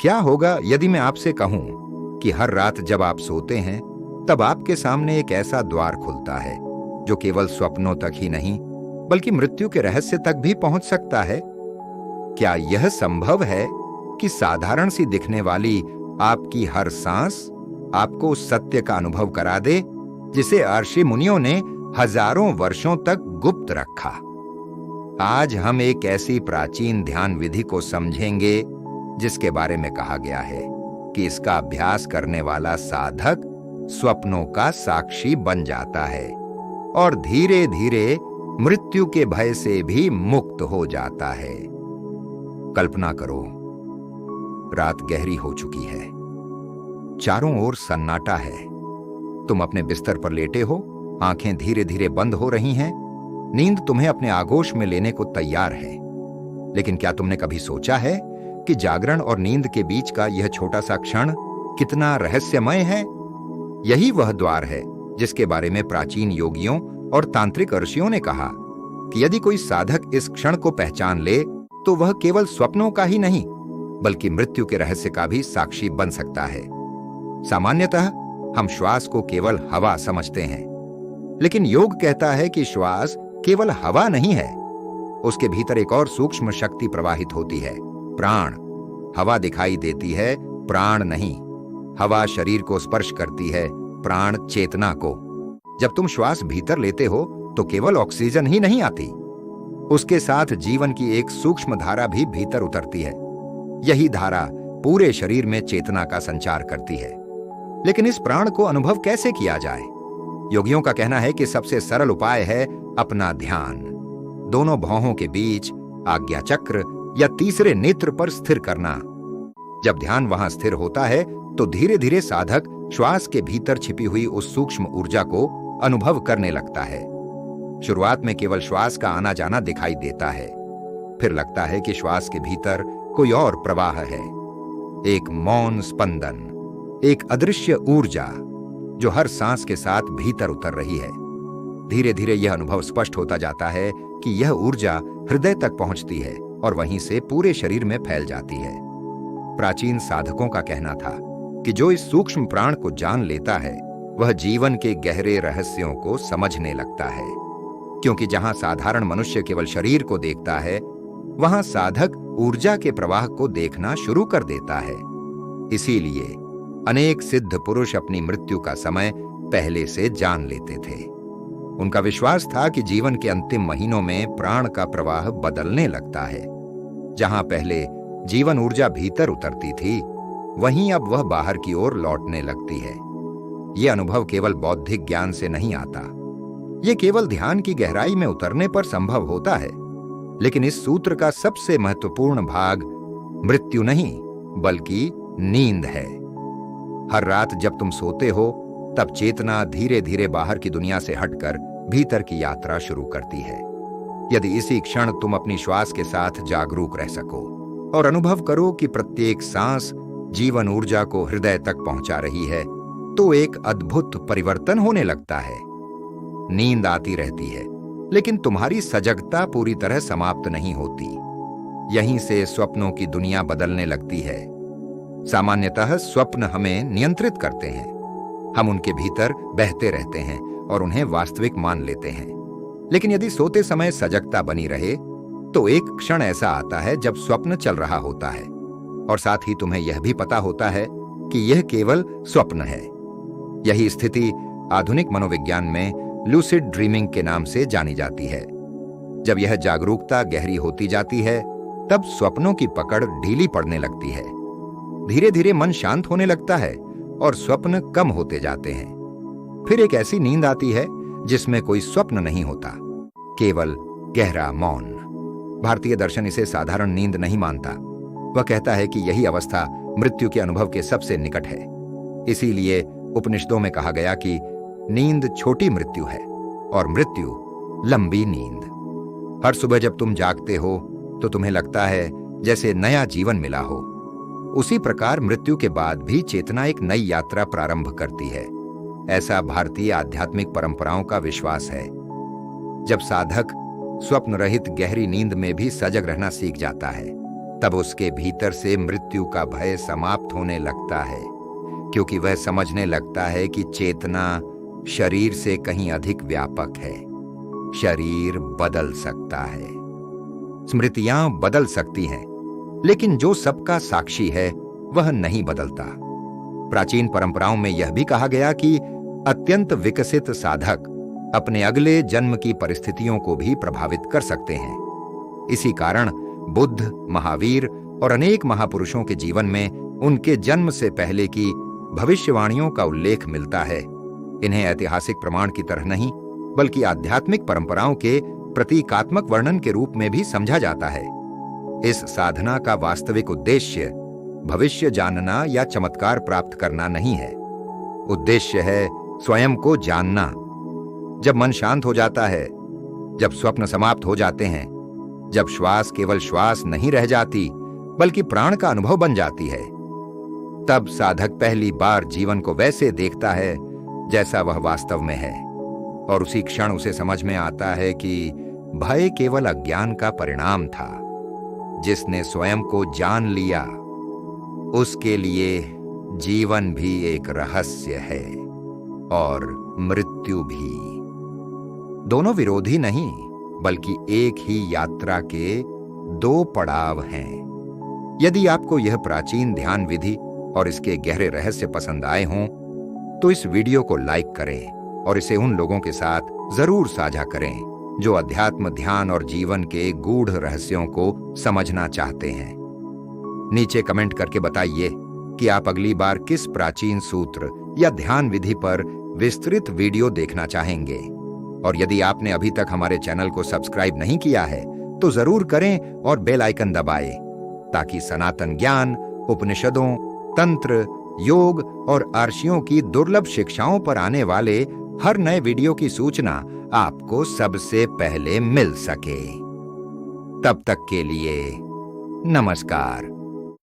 क्या होगा यदि मैं आपसे कहूं कि हर रात जब आप सोते हैं तब आपके सामने एक ऐसा द्वार खुलता है जो केवल स्वप्नों तक ही नहीं बल्कि मृत्यु के रहस्य तक भी पहुंच सकता है? क्या यह संभव है कि साधारण सी दिखने वाली आपकी हर सांस आपको उस सत्य का अनुभव करा दे जिसे ऋषि मुनियों ने हजारों वर्षों तक गुप्त रखा? आज हम एक ऐसी प्राचीन ध्यान विधि को समझेंगे जिसके बारे में कहा गया है कि इसका अभ्यास करने वाला साधक स्वप्नों का साक्षी बन जाता है और धीरे धीरे मृत्यु के भय से भी मुक्त हो जाता है। कल्पना करो, रात गहरी हो चुकी है, चारों ओर सन्नाटा है। तुम अपने बिस्तर पर लेटे हो, आंखें धीरे धीरे बंद हो रही हैं, नींद तुम्हें अपने आगोश में लेने को तैयार है। लेकिन क्या तुमने कभी सोचा है कि जागरण और नींद के बीच का यह छोटा सा क्षण कितना रहस्यमय है? यही वह द्वार है जिसके बारे में प्राचीन योगियों और तांत्रिक ऋषियों ने कहा कि यदि कोई साधक इस क्षण को पहचान ले तो वह केवल स्वप्नों का ही नहीं बल्कि मृत्यु के रहस्य का भी साक्षी बन सकता है। सामान्यतः हम श्वास को केवल हवा समझते हैं, लेकिन योग कहता है कि श्वास केवल हवा नहीं है, उसके भीतर एक और सूक्ष्म शक्ति प्रवाहित होती है, प्राण। हवा दिखाई देती है, प्राण नहीं। हवा शरीर को स्पर्श करती है, प्राण चेतना को। जब तुम श्वास भीतर लेते हो तो केवल ऑक्सीजन ही नहीं आती, उसके साथ जीवन की एक सूक्ष्म धारा भी भीतर उतरती है। यही धारा पूरे शरीर में चेतना का संचार करती है। लेकिन इस प्राण को अनुभव कैसे किया जाए? योगियों का कहना है कि सबसे सरल उपाय है अपना ध्यान दोनों भौहों के बीच, आज्ञा चक्र या तीसरे नेत्र पर स्थिर करना। जब ध्यान वहां स्थिर होता है तो धीरे धीरे साधक श्वास के भीतर छिपी हुई उस सूक्ष्म ऊर्जा को अनुभव करने लगता है। शुरुआत में केवल श्वास का आना जाना दिखाई देता है, फिर लगता है कि श्वास के भीतर कोई और प्रवाह है, एक मौन स्पंदन, एक अदृश्य ऊर्जा जो हर सांस के साथ भीतर उतर रही है। धीरे धीरे यह अनुभव स्पष्ट होता जाता है कि यह ऊर्जा हृदय तक पहुंचती है और वहीं से पूरे शरीर में फैल जाती है। प्राचीन साधकों का कहना था कि जो इस सूक्ष्म प्राण को जान लेता है वह जीवन के गहरे रहस्यों को समझने लगता है, क्योंकि जहां साधारण मनुष्य केवल शरीर को देखता है वहां साधक ऊर्जा के प्रवाह को देखना शुरू कर देता है। इसीलिए अनेक सिद्ध पुरुष अपनी मृत्यु का समय पहले से जान लेते थे। उनका विश्वास था कि जीवन के अंतिम महीनों में प्राण का प्रवाह बदलने लगता है। जहां पहले जीवन ऊर्जा भीतर उतरती थी, वहीं अब वह बाहर की ओर लौटने लगती है। यह अनुभव केवल बौद्धिक ज्ञान से नहीं आता, यह केवल ध्यान की गहराई में उतरने पर संभव होता है। लेकिन इस सूत्र का सबसे महत्वपूर्ण भाग मृत्यु नहीं बल्कि नींद है। हर रात जब तुम सोते हो तब चेतना धीरे धीरे बाहर की दुनिया से हटकर भीतर की यात्रा शुरू करती है। यदि इसी क्षण तुम अपनी श्वास के साथ जागरूक रह सको और अनुभव करो कि प्रत्येक सांस जीवन ऊर्जा को हृदय तक पहुंचा रही है, तो एक अद्भुत परिवर्तन होने लगता है। नींद आती रहती है, लेकिन तुम्हारी सजगता पूरी तरह समाप्त नहीं होती। यहीं से स्वप्नों की दुनिया बदलने लगती है। सामान्यतः स्वप्न हमें नियंत्रित करते हैं, हम उनके भीतर बहते रहते हैं और उन्हें वास्तविक मान लेते हैं। लेकिन यदि सोते समय सजगता बनी रहे तो एक क्षण ऐसा आता है जब स्वप्न चल रहा होता है और साथ ही तुम्हें यह भी पता होता है कि यह केवल स्वप्न है। यही स्थिति आधुनिक मनोविज्ञान में लूसिड ड्रीमिंग के नाम से जानी जाती है। जब यह जागरूकता गहरी होती जाती है तब स्वप्नों की पकड़ ढीली पड़ने लगती है। धीरे धीरे मन शांत होने लगता है और स्वप्न कम होते जाते हैं। फिर एक ऐसी नींद आती है जिसमें कोई स्वप्न नहीं होता, केवल गहरा मौन। भारतीय दर्शन इसे साधारण नींद नहीं मानता। वह कहता है कि यही अवस्था मृत्यु के अनुभव के सबसे निकट है। इसीलिए उपनिषदों में कहा गया कि नींद छोटी मृत्यु है और मृत्यु लंबी नींद। हर सुबह जब तुम जागते हो तो तुम्हें लगता है जैसे नया जीवन मिला हो। उसी प्रकार मृत्यु के बाद भी चेतना एक नई यात्रा प्रारंभ करती है। ऐसा भारतीय आध्यात्मिक परंपराओं का विश्वास है। जब साधक स्वप्न रहित गहरी नींद में भी सजग रहना सीख जाता है तब उसके भीतर से मृत्यु का भय समाप्त होने लगता है, क्योंकि वह समझने लगता है कि चेतना शरीर से कहीं अधिक व्यापक है। शरीर बदल सकता है, स्मृतियां बदल सकती हैं, लेकिन जो सबका साक्षी है वह नहीं बदलता। प्राचीन परंपराओं में यह भी कहा गया कि अत्यंत विकसित साधक अपने अगले जन्म की परिस्थितियों को भी प्रभावित कर सकते हैं। इसी कारण बुद्ध, महावीर और अनेक महापुरुषों के जीवन में उनके जन्म से पहले की भविष्यवाणियों का उल्लेख मिलता है। इन्हें ऐतिहासिक प्रमाण की तरह नहीं, बल्कि आध्यात्मिक परंपराओं के प्रतीकात्मक वर्णन के रूप में भी समझा जाता है। इस साधना का वास्तविक उद्देश्य भविष्य जानना या चमत्कार प्राप्त करना नहीं है। उद्देश्य है स्वयं को जानना। जब मन शांत हो जाता है, जब स्वप्न समाप्त हो जाते हैं, जब श्वास केवल श्वास नहीं रह जाती बल्कि प्राण का अनुभव बन जाती है, तब साधक पहली बार जीवन को वैसे देखता है जैसा वह वास्तव में है, और उसी क्षण उसे समझ में आता है कि भय केवल अज्ञान का परिणाम था। जिसने स्वयं को जान लिया, उसके लिए जीवन भी एक रहस्य है और मृत्यु भी। दोनों विरोधी नहीं, बल्कि एक ही यात्रा के दो पड़ाव हैं। यदि आपको यह प्राचीन ध्यान विधि और इसके गहरे रहस्य पसंद आए हों, तो इस वीडियो को लाइक करें और इसे उन लोगों के साथ जरूर साझा करें जो अध्यात्म, ध्यान और जीवन के गूढ़ रहस्यों को समझना चाहते हैं। नीचे कमेंट करके बताइए कि आप अगली बार किस प्राचीन सूत्र या ध्यान विधि पर विस्तृत वीडियो देखना चाहेंगे। और यदि आपने अभी तक हमारे चैनल को सब्सक्राइब नहीं किया है तो जरूर करें और बेल आइकन दबाएं, ताकि सनातन ज्ञान, उपनिषदों, तंत्र, योग और आर्षियों की दुर्लभ शिक्षाओं पर आने वाले हर नए वीडियो की सूचना आपको सबसे पहले मिल सके। तब तक के लिए नमस्कार।